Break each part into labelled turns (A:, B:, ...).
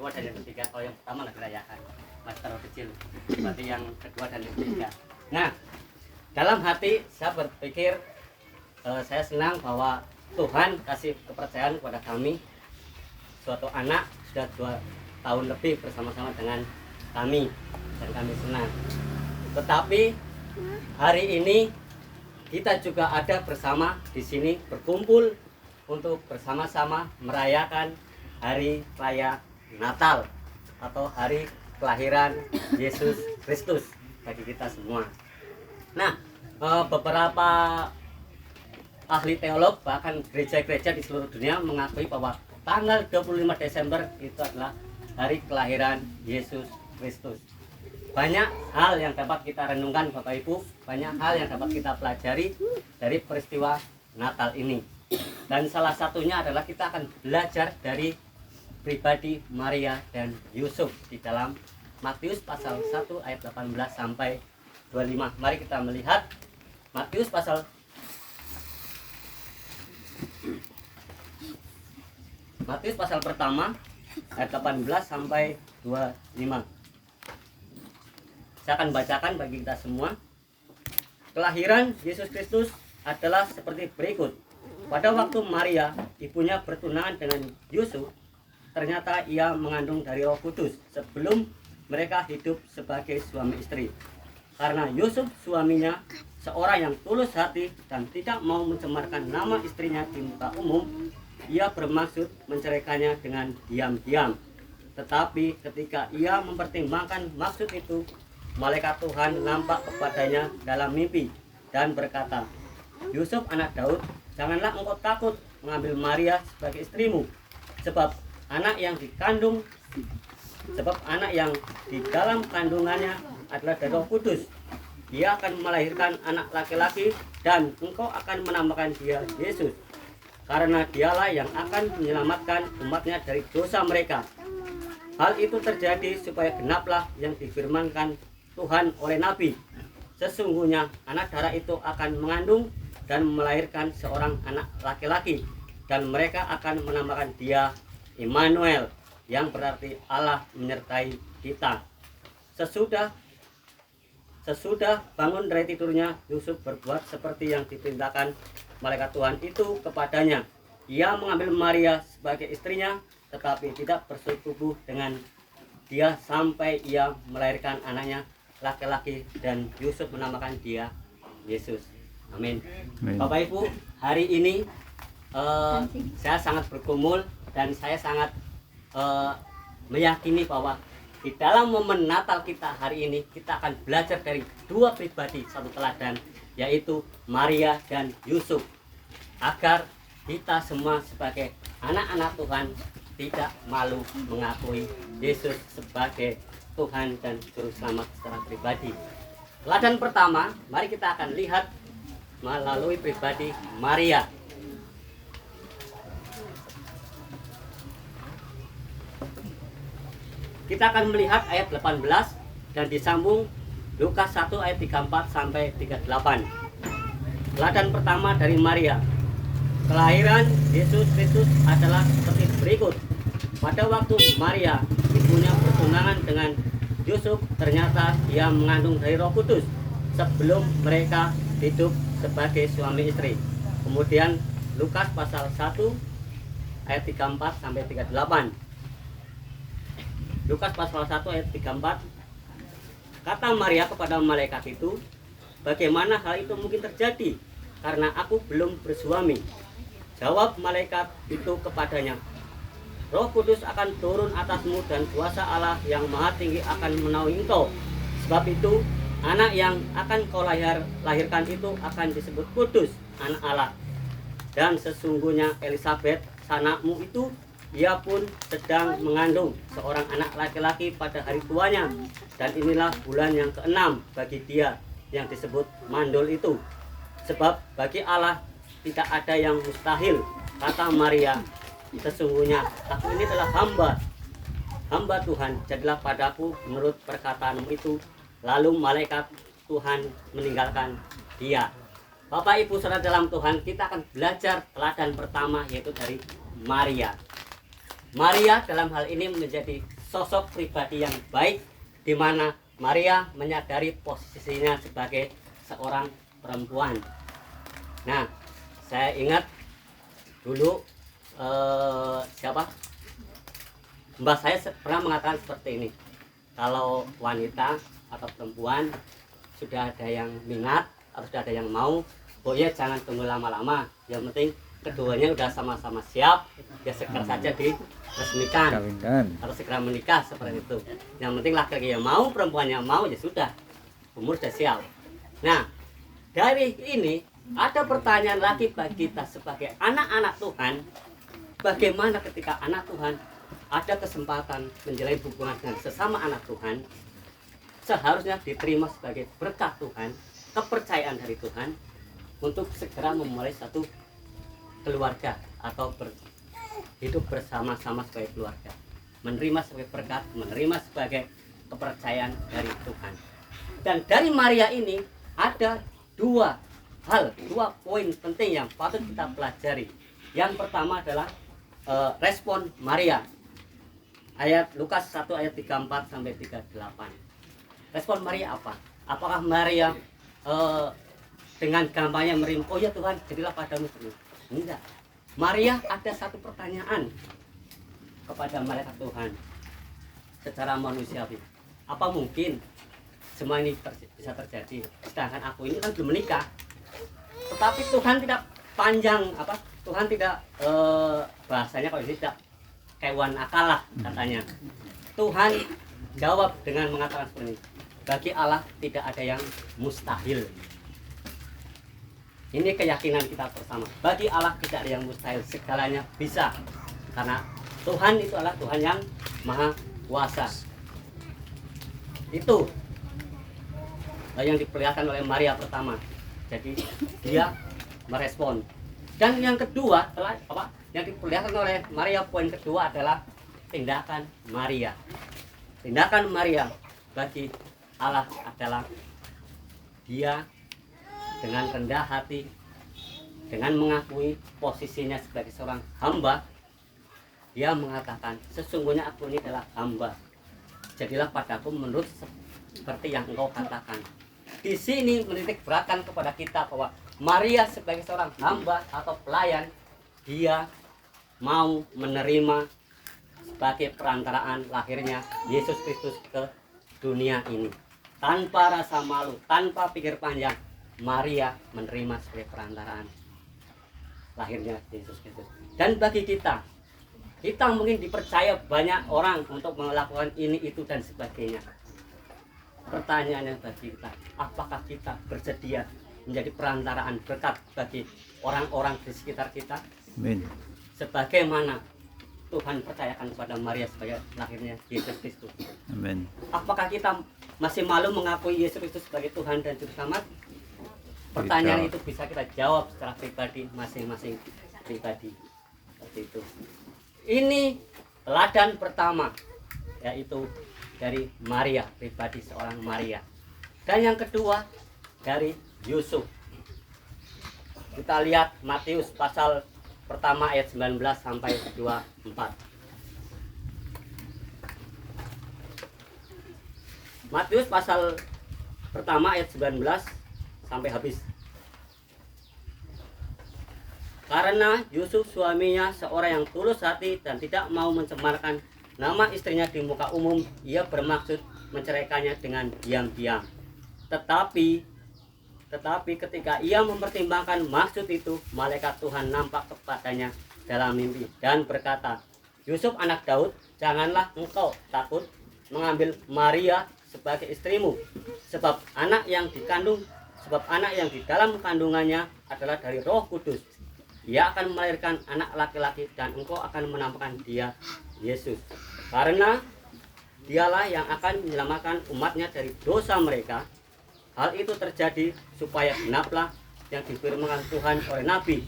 A: kedua dan yang ketiga. Kalau yang pertama lagi rayakan, masih terlalu kecil. Berarti yang kedua dan yang ketiga. Nah, dalam hati saya berpikir saya senang bahwa Tuhan kasih kepercayaan kepada kami. Suatu anak sudah 2 tahun lebih bersama-sama dengan kami dan kami senang. Tetapi hari ini kita juga ada bersama di sini berkumpul untuk bersama-sama merayakan hari raya Natal atau hari kelahiran Yesus Kristus bagi kita semua. Nah, beberapa ahli teolog bahkan gereja-gereja di seluruh dunia mengakui bahwa tanggal 25 Desember itu adalah hari kelahiran Yesus Kristus. Banyak hal yang dapat kita renungkan Bapak Ibu, banyak hal yang dapat kita pelajari dari peristiwa Natal ini. Dan salah satunya adalah kita akan belajar dari pribadi Maria dan Yusuf di dalam Matius pasal 1 ayat 18 sampai 25. Mari kita melihat Matius pasal pertama ayat 18 sampai 25. Saya akan bacakan bagi kita semua. Kelahiran Yesus Kristus adalah seperti berikut. Pada waktu Maria, ibunya bertunangan dengan Yusuf, ternyata ia mengandung dari Roh Kudus sebelum mereka hidup sebagai suami istri. Karena Yusuf suaminya seorang yang tulus hati dan tidak mau mencemarkan nama istrinya di muka umum, ia bermaksud menceraikannya dengan diam-diam. Tetapi ketika ia mempertimbangkan maksud itu, malaikat Tuhan nampak kepadanya dalam mimpi dan berkata, Yusuf anak Daud, janganlah engkau takut mengambil Maria sebagai istrimu, sebab anak yang di dalam kandungannya adalah dari Roh Kudus. Dia akan melahirkan anak laki-laki dan engkau akan menamakan dia Yesus, karena dialah yang akan menyelamatkan umatnya dari dosa mereka. Hal itu terjadi supaya genaplah yang difirmankan Tuhan oleh Nabi. Sesungguhnya anak darah itu akan mengandung dan melahirkan seorang anak laki-laki, dan mereka akan menamakan dia Immanuel, yang berarti Allah menyertai kita. Sesudah bangun dari tidurnya, Yusuf berbuat seperti yang diperintahkan malaikat Tuhan itu kepadanya. Ia mengambil Maria sebagai istrinya, tetapi tidak bersetubuh dengan dia sampai ia melahirkan anaknya laki-laki, dan Yusuf menamakan dia Yesus. Amin. Bapak Ibu, hari ini saya sangat bergumul dan saya sangat meyakini bahwa di dalam momen Natal kita hari ini kita akan belajar dari 2 pribadi satu teladan, yaitu Maria dan Yusuf, agar kita semua sebagai anak-anak Tuhan tidak malu mengakui Yesus sebagai Tuhan dan Juru Selamat secara pribadi. Teladan pertama, mari kita akan lihat melalui pribadi Maria. Kita akan melihat ayat 18 dan disambung Lukas 1 ayat 34 sampai 38. Teladan pertama dari Maria. Kelahiran Yesus Kristus adalah seperti berikut. Pada waktu Maria, ibunya bertunangan dengan Yusuf, ternyata ia mengandung dari Roh Kudus sebelum mereka hidup sebagai suami istri. Kemudian Lukas pasal 1 ayat 34 sampai 38. Lukas pasal 1 ayat 34. Kata Maria kepada malaikat itu, bagaimana hal itu mungkin terjadi karena aku belum bersuami? Jawab malaikat itu kepadanya, Roh Kudus akan turun atasmu dan kuasa Allah yang Maha Tinggi akan menaungi engkau. Sebab itu anak yang akan kau lahirkan itu akan disebut kudus, anak Allah. Dan sesungguhnya Elisabet, sanakmu itu, ia pun sedang mengandung seorang anak laki-laki pada hari tuanya. Dan inilah bulan yang ke-6 bagi dia yang disebut mandul itu. Sebab bagi Allah tidak ada yang mustahil. Kata Maria, sesungguhnya aku ini adalah hamba Tuhan, jadilah padaku menurut perkataanmu itu. Lalu malaikat Tuhan meninggalkan dia. Bapak Ibu saudara dalam Tuhan, kita akan belajar teladan pertama, yaitu dari Maria. Maria dalam hal ini menjadi sosok pribadi yang baik, di mana Maria menyadari posisinya sebagai seorang perempuan. Nah, saya ingat dulu siapa? Mbak saya pernah mengatakan seperti ini. Kalau wanita atau perempuan sudah ada yang minat atau sudah ada yang mau, oh ya jangan tunggu lama-lama. Yang penting keduanya udah sama-sama siap, ya segera saja diresmikan atau segera menikah seperti itu. Yang penting laki-laki yang mau, perempuannya mau, ya sudah, umur sudah siap. Nah, dari ini ada pertanyaan lagi bagi kita sebagai anak-anak Tuhan. Bagaimana ketika anak Tuhan ada kesempatan menjalin hubungan dengan sesama anak Tuhan, seharusnya diterima sebagai berkat Tuhan, kepercayaan dari Tuhan untuk segera memulai satu keluarga atau hidup bersama-sama sebagai keluarga, menerima sebagai berkat, menerima sebagai kepercayaan dari Tuhan. Dan dari Maria ini ada dua poin penting yang patut kita pelajari. Yang pertama adalah respon Maria. Ayat Lukas 1 ayat 34 sampai 38. Respon Maria apa? Apakah Maria dengan gampangnya menerima, oh ya Tuhan, jadilah padamu semua? Enggak. Maria ada satu pertanyaan kepada malaikat Tuhan secara manusiawi. Apa mungkin semua ini bisa terjadi? Sedangkan aku ini kan belum menikah. Tetapi Tuhan tidak panjang apa? Tuhan tidak bahasanya kalau ini tidak kewan akal lah katanya. Tuhan jawab dengan mengatakan seperti ini. Bagi Allah tidak ada yang mustahil. Ini keyakinan kita bersama. Bagi Allah tidak ada yang mustahil, segalanya bisa. Karena Tuhan itu adalah Tuhan yang maha kuasa. Itu yang diperlihatkan oleh Maria pertama. Jadi dia merespon. Dan yang kedua adalah apa? Yang diperlihatkan oleh Maria, poin kedua adalah tindakan Maria. Tindakan Maria bagi Allah adalah dia dengan rendah hati, dengan mengakui posisinya sebagai seorang hamba, dia mengatakan, sesungguhnya aku ini adalah hamba. Jadilah padaku menurut seperti yang engkau katakan. Di sini menitik beratkan kepada kita bahwa Maria sebagai seorang hamba atau pelayan, dia mau menerima sebagai perantaraan lahirnya Yesus Kristus ke dunia ini. Tanpa rasa malu, tanpa pikir panjang, Maria menerima sebagai perantaraan lahirnya Yesus Kristus. Dan bagi kita mungkin dipercaya banyak orang untuk melakukan ini, itu, dan sebagainya. Pertanyaannya bagi kita, apakah kita bersedia menjadi perantaraan berkat bagi orang-orang di sekitar kita?
B: Amin.
A: Sebagaimana Tuhan percayakan kepada Maria sebagai lahirnya Yesus Kristus.
B: Amin.
A: Apakah kita masih malu mengakui Yesus Kristus sebagai Tuhan dan Juru Selamat? Pertanyaan itu bisa kita jawab secara pribadi, masing-masing pribadi. Seperti itu. Ini teladan pertama, yaitu dari Maria, pribadi seorang Maria. Dan yang kedua dari Yusuf. Kita lihat Matius pasal pertama ayat 19 sampai 24. Matius pasal pertama ayat 19 sampai habis. Karena Yusuf suaminya seorang yang tulus hati dan tidak mau mencemarkan nama istrinya di muka umum, ia bermaksud menceraikannya dengan diam-diam. Tetapi ketika ia mempertimbangkan maksud itu, malaikat Tuhan nampak kepadanya dalam mimpi dan berkata, Yusuf anak Daud, janganlah engkau takut mengambil Maria sebagai istrimu, sebab anak yang di dalam kandungannya adalah dari Roh Kudus. Ia akan melahirkan anak laki-laki dan engkau akan menamakan dia Yesus, karena dialah yang akan menyelamatkan umatnya dari dosa mereka. Hal itu terjadi supaya genaplah yang difirmankan Tuhan oleh Nabi.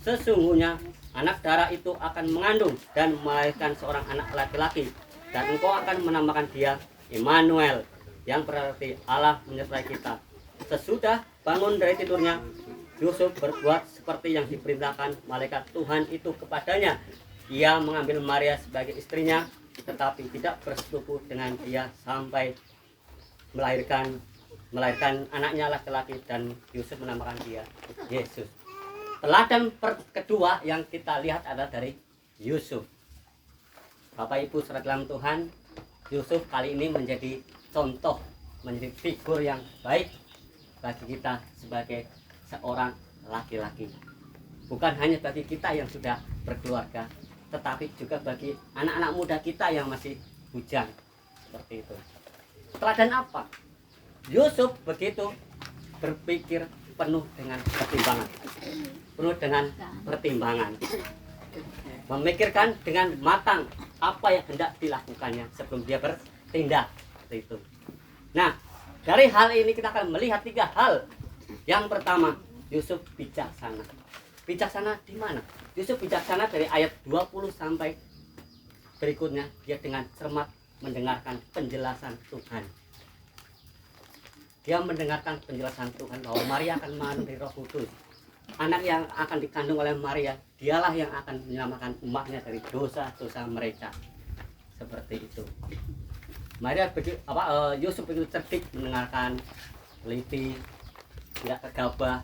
A: Sesungguhnya anak darah itu akan mengandung dan melahirkan seorang anak laki-laki, dan engkau akan menamakan dia Immanuel, yang berarti Allah menyertai kita. Sesudah bangun dari tidurnya, Yusuf berbuat seperti yang diperintahkan malaikat Tuhan itu kepadanya. ia mengambil Maria sebagai istrinya, tetapi tidak bersetubuh dengan dia sampai melahirkan anaknya laki-laki, dan Yusuf menamakan dia Yesus. Teladan kedua yang kita lihat adalah dari Yusuf. Bapak Ibu saudara dalam Tuhan, Yusuf kali ini menjadi contoh, menjadi figur yang baik bagi kita sebagai seorang laki-laki. Bukan hanya bagi kita yang sudah berkeluarga, tetapi juga bagi anak-anak muda kita yang masih bujang. Seperti itu. Teladan apa? Yusuf begitu berpikir penuh dengan pertimbangan. Penuh dengan pertimbangan. Memikirkan dengan matang apa yang hendak dilakukannya sebelum dia bertindak. Seperti itu. Nah, dari hal ini kita akan melihat 3 hal. Yang pertama, Yusuf bijaksana. Bijaksana di mana? Yusuf bijaksana dari ayat 20 sampai berikutnya. Dia dengan cermat mendengarkan penjelasan Tuhan. Dia mendengarkan penjelasan Tuhan bahwa Maria akan mengandung dari Roh Kudus. Anak yang akan dikandung oleh Maria, dialah yang akan menyelamatkan umatnya dari dosa-dosa mereka. Seperti itu. Yusuf begitu cerdik mendengarkan, teliti, tidak gegabah,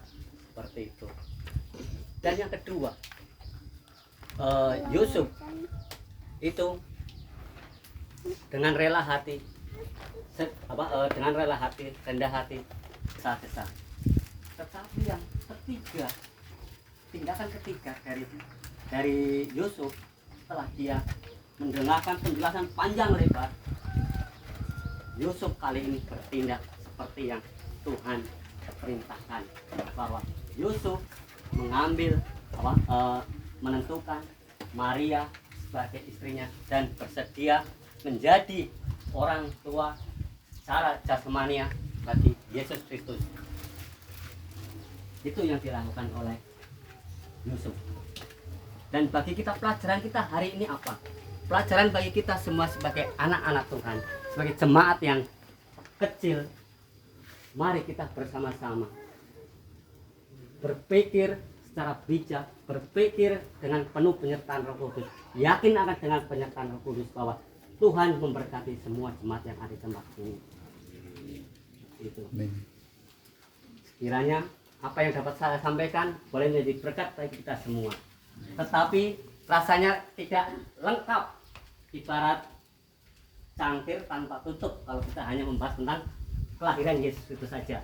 A: seperti itu. Dan yang kedua, Yusuf itu dengan rela hati, rendah hati, gesa-gesa. Tetapi yang ketiga, tindakan ketiga dari Yusuf, setelah dia mendengarkan penjelasan panjang lebar, Yusuf kali ini bertindak seperti yang Tuhan perintahkan, bahwa Yusuf mengambil menentukan Maria sebagai istrinya dan bersedia menjadi orang tua secara jasmania bagi Yesus Kristus. Itu yang dilakukan oleh Yusuf. Dan bagi kita, pelajaran kita hari ini apa? Pelajaran bagi kita semua sebagai anak-anak Tuhan, sebagai jemaat yang kecil, mari kita bersama-sama berpikir secara bijak, berpikir dengan penuh penyertaan Roh Kudus, yakin akan dengan penyertaan Roh Kudus bahwa Tuhan memberkati semua jemaat yang ada di tempat ini. Itu. Sekiranya apa yang dapat saya sampaikan boleh menjadi berkat bagi kita semua. Tetapi rasanya tidak lengkap, ibarat cangkir tanpa tutup kalau kita hanya membahas tentang kelahiran Yesus itu saja,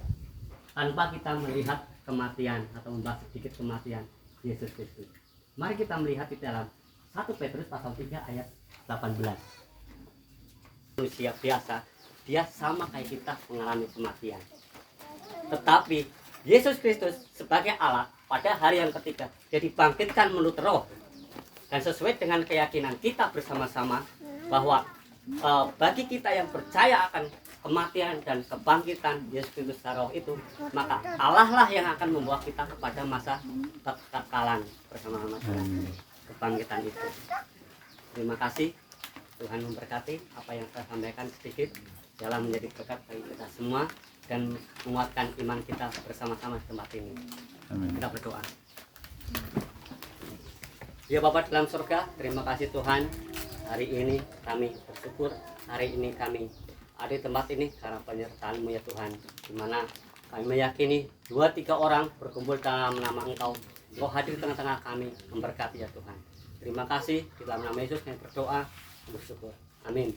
A: tanpa kita melihat kematian atau membahas sedikit kematian Yesus Kristus. Mari kita melihat di dalam 1 Petrus pasal 3 ayat 18. Manusia biasa, dia sama kayak kita mengalami kematian. Tetapi Yesus Kristus sebagai Allah pada hari yang ketiga, dia dibangkitkan menurut roh. Dan sesuai dengan keyakinan kita bersama-sama bahwa bagi kita yang percaya akan kematian dan kebangkitan Yesus Kristus secara roh itu, maka Allah lah yang akan membawa kita kepada masa kekekalan bersama-sama dengan kebangkitan itu. Terima kasih. Tuhan memberkati apa yang saya sampaikan sedikit dalam menjadi berkat bagi kita semua dan menguatkan iman kita bersama-sama di tempat ini. Amin. Kita berdoa. Ya Bapa dalam surga, terima kasih Tuhan. Hari ini kami bersyukur, hari ini kami ada di tempat ini karena penyertaan-Mu ya Tuhan, di mana kami meyakini 2-3 orang berkumpul dalam nama Engkau. Engkau hadir di tengah-tengah kami, memberkati ya Tuhan. Terima kasih, di dalam nama Yesus kami berdoa, bersyukur. Amin.